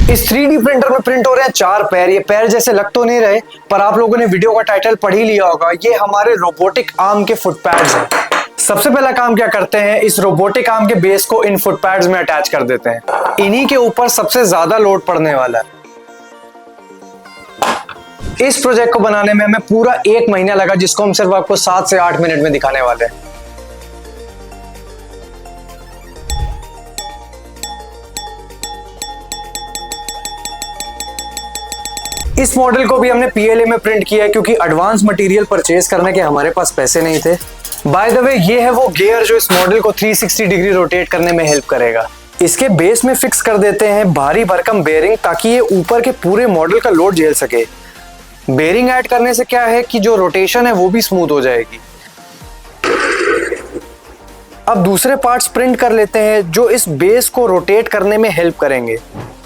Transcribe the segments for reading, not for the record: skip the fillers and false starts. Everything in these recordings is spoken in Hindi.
इस 3D प्रिंटर में प्रिंट हो रहे हैं 4 पैर। ये पैर जैसे लग तो नहीं रहे, पर आप लोगों ने वीडियो का टाइटल पढ़ ही लिया होगा। ये हमारे रोबोटिक आर्म के फुट पैड्स हैं। सबसे पहला काम क्या करते हैं, इस रोबोटिक आर्म के बेस को इन फुट पैड्स में अटैच कर देते हैं। इन्हीं के ऊपर सबसे ज्यादा लोड पड़ने वाला है। इस प्रोजेक्ट को बनाने में हमें पूरा 1 महीना लगा, जिसको हम सिर्फ आपको 7 से 8 मिनट में दिखाने वाले हैं। इस मॉडल को भी हमने PLA में प्रिंट किया है, क्योंकि एडवांस मटेरियल परचेज करने के हमारे पास पैसे नहीं थे। बाय द वे, ये है वो गियर जो इस मॉडल को 360 डिग्री रोटेट करने में हेल्प करेगा। इसके बेस में फिक्स कर देते हैं भारी भरकम बेरिंग, ताकि ये ऊपर के पूरे मॉडल का लोड झेल सके। बेरिंग ऐड करने से क्या है कि जो रोटेशन है वो भी स्मूथ हो जाएगी। अब दूसरे पार्ट्स प्रिंट कर लेते हैं जो इस बेस को रोटेट करने में हेल्प करेंगे।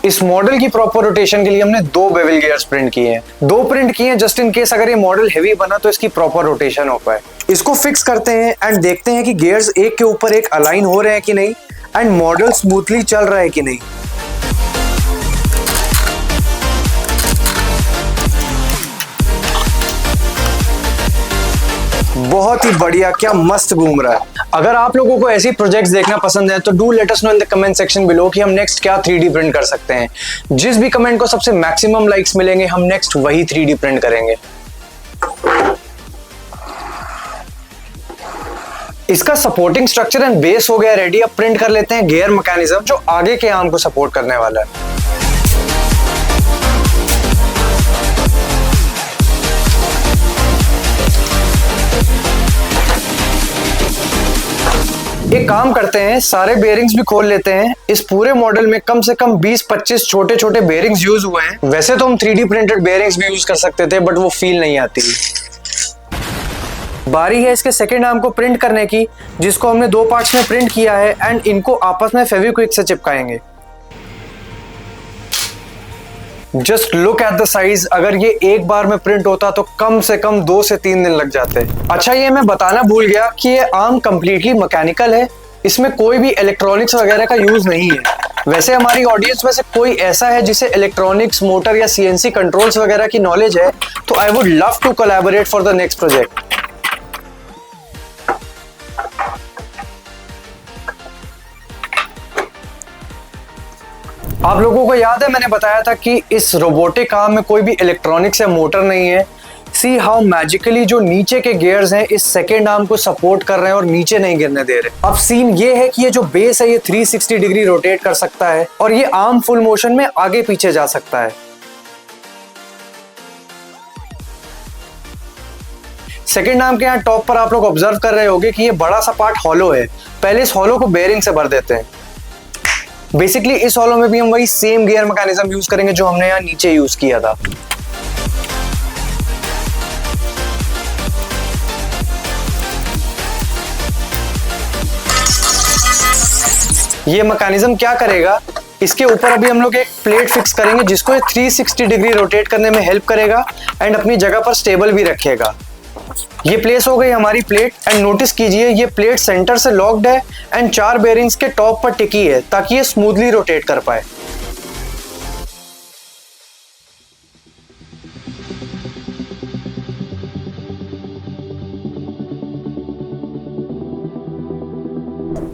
इस मॉडल की प्रॉपर रोटेशन के लिए हमने 2 बेवल गियर्स प्रिंट किए हैं। 2 प्रिंट किए हैं जस्ट इन केस अगर ये मॉडल हेवी बना तो इसकी प्रॉपर रोटेशन हो पाए। इसको फिक्स करते हैं एंड देखते हैं कि गियर्स एक के ऊपर एक अलाइन हो रहे हैं कि नहीं एंड मॉडल स्मूथली चल रहा है कि नहीं। बहुत ही बढ़िया, क्या मस्त घूम रहा है। अगर आप लोगों को ऐसी प्रोजेक्ट्स देखना पसंद है तो do let us know in the comment section below कि हम नेक्स्ट क्या 3D प्रिंट कर सकते हैं। जिस भी कमेंट को सबसे मैक्सिमम लाइक्स मिलेंगे हम नेक्स्ट वही 3D प्रिंट करेंगे। इसका सपोर्टिंग स्ट्रक्चर एंड बेस हो गया रेडी। अब प्रिंट कर लेते हैं गियर मैकेनिज्म जो आगे के आर्म को सपोर्ट करने वाला है। एक काम करते हैं, सारे बेयरिंग्स भी खोल लेते हैं। इस पूरे मॉडल में कम से कम 20-25 छोटे छोटे बेयरिंग्स यूज हुए हैं। वैसे तो हम 3D प्रिंटेड बेयरिंग्स भी यूज कर सकते थे, बट वो फील नहीं आती। बारी है इसके सेकेंड आर्म को प्रिंट करने की, जिसको हमने 2 पार्ट्स में प्रिंट किया है एंड इनको आपस में फेविक्विक से चिपकाएंगे। Just look at the size. अगर ये एक बार में प्रिंट होता तो कम से कम 2 से 3 दिन लग जाते। अच्छा, ये मैं बताना भूल गया कि ये आर्म कंप्लीटली मैकेनिकल है। इसमें कोई भी इलेक्ट्रॉनिक्स वगैरह का यूज नहीं है। वैसे हमारी ऑडियंस में से कोई ऐसा है जिसे इलेक्ट्रॉनिक्स, मोटर या CNC कंट्रोल्स वगैरह की नॉलेज है तो I would love to collaborate for the next project. आप लोगों को याद है मैंने बताया था कि इस रोबोटिक आर्म में कोई भी इलेक्ट्रॉनिक्स या मोटर नहीं है। सी हाउ मैजिकली जो नीचे के गियर्स हैं इस सेकेंड आर्म को सपोर्ट कर रहे हैं और नीचे नहीं गिरने दे रहे। अब सीन ये है कि ये जो बेस है ये 360 डिग्री रोटेट कर सकता है और ये आर्म फुल मोशन में आगे पीछे जा सकता है। सेकेंड आर्म के यहाँ टॉप पर आप लोग ऑब्जर्व कर रहे होंगे कि ये बड़ा सा पार्ट हॉलो है। पहले इस हॉलो को बेयरिंग से भर देते हैं। बेसिकली इस हॉलो में भी हम वही सेम गियर मैकेनिज्म यूज करेंगे जो हमने यहाँ नीचे यूज किया था। ये मैकेनिज्म क्या करेगा, इसके ऊपर अभी हम लोग एक प्लेट फिक्स करेंगे जिसको ये 360 डिग्री रोटेट करने में हेल्प करेगा एंड अपनी जगह पर स्टेबल भी रखेगा। ये प्लेस हो गई हमारी प्लेट एंड नोटिस कीजिए ये प्लेट सेंटर से लॉक्ड है एंड 4 बेयरिंग्स के टॉप पर टिकी है ताकि ये स्मूथली रोटेट कर पाए।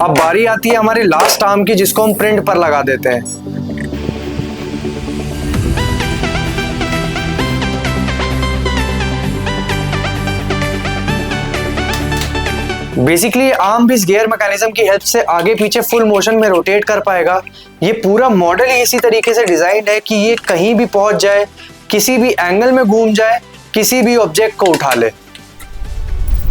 अब बारी आती है हमारे लास्ट आर्म की, जिसको हम प्रिंट पर लगा देते हैं। बेसिकली आर्म भी इस गियर मैकेनिज्म की हेल्प से आगे पीछे फुल मोशन में रोटेट कर पाएगा। ये पूरा मॉडल ही इसी तरीके से डिजाइन्ड है कि ये कहीं भी पहुंच जाए, किसी भी एंगल में घूम जाए, किसी भी ऑब्जेक्ट को उठा ले।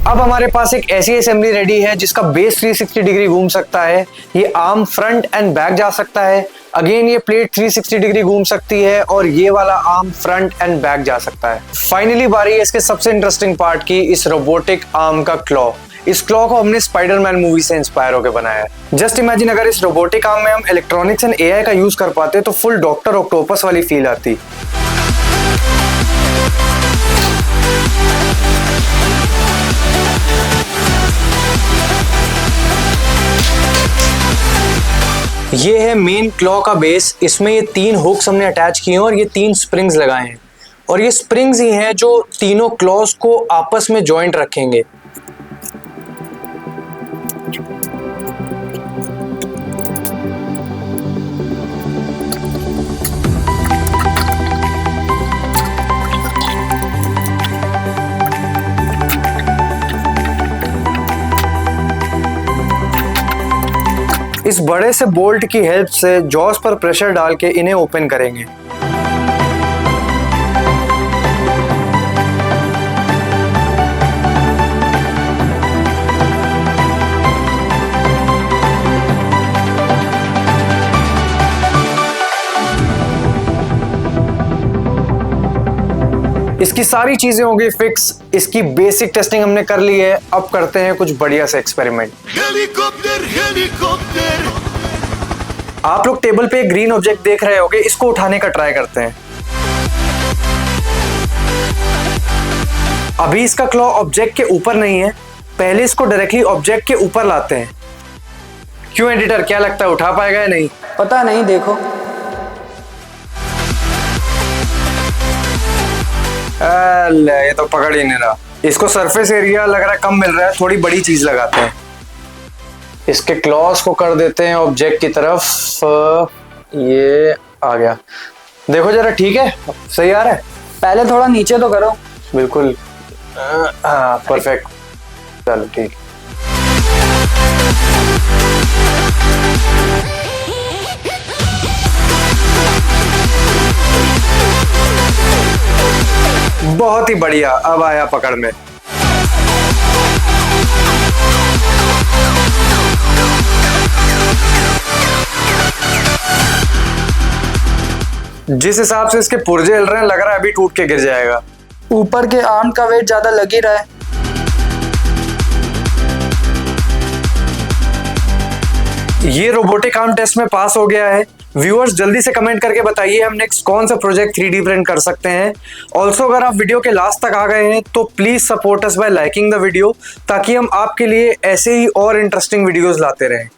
अब हमारे पास एक ऐसी असेंबली रेडी है जिसका बेस 360 डिग्री घूम सकता है। ये आर्म फ्रंट एंड बैक जा सकता है। अगेन ये प्लेट 360 डिग्री घूम सकती है और ये वाला आर्म फ्रंट एंड बैक जा सकता है। फाइनली बारी है इसके सबसे इंटरेस्टिंग पार्ट की, इस रोबोटिक आर्म का क्लॉ। इस क्लॉ को हमने स्पाइडरमैन मूवी से इंस्पायर होकर बनाया है। जस्ट इमेजिन अगर इस रोबोटिक आर्म में हम इलेक्ट्रॉनिक्स एंड AI का यूज कर पाते तो फुल डॉक्टर ऑक्टोपस वाली फील आती। ये है मेन क्लॉ का बेस। इसमें ये 3 हुक्स हमने अटैच किए हैं और ये 3 स्प्रिंग्स लगाए हैं, और ये स्प्रिंग्स ही हैं जो तीनों क्लॉज को आपस में जॉइंट रखेंगे। इस बड़े से बोल्ट की हेल्प से जॉस पर प्रेशर डाल के इन्हें ओपन करेंगे। इसकी सारी चीजें हो गई फिक्स, इसकी बेसिक टेस्टिंग हमने कर ली है। अब करते हैं कुछ बढ़िया से एक्सपेरिमेंट। Helicopter helicopter. आप लोग टेबल पे एक ग्रीन ऑब्जेक्ट देख रहे होंगे, इसको उठाने का ट्राई करते हैं। अभी इसका क्लॉ ऑब्जेक्ट के ऊपर नहीं है, पहले इसको डायरेक्टली ऑब्जेक्ट के ऊपर लाते हैं। क्यों एडिटर, क्या लगता है उठा पाएगा या नहीं? पता नहीं, देखो। ये तो पकड़ ही नहीं रहा। इसको सरफेस एरिया लग रहा है कम मिल रहा है, थोड़ी बड़ी चीज लगाते हैं। इसके क्लॉज को कर देते हैं ऑब्जेक्ट की तरफ। ये आ गया, देखो जरा, ठीक है, सही आ रहा है। पहले थोड़ा नीचे तो करो। बिल्कुल, हाँ परफेक्ट, चलो ठीक। बहुत ही बढ़िया, अब आया पकड़ में। जिस हिसाब से इसके पुर्जे हिल रहे हैं, लग रहा है अभी टूट के गिर जाएगा। ऊपर के आर्म का वेट ज्यादा लग ही रहा है। ये रोबोटिक आर्म टेस्ट में पास हो गया है। व्यूअर्स जल्दी से कमेंट करके बताइए हम नेक्स्ट कौन सा प्रोजेक्ट 3D प्रिंट कर सकते हैं। ऑल्सो अगर आप वीडियो के लास्ट तक आ गए हैं तो please support us bye liking the video, ताकि हम आपके लिए ऐसे ही और इंटरेस्टिंग वीडियोस लाते रहें।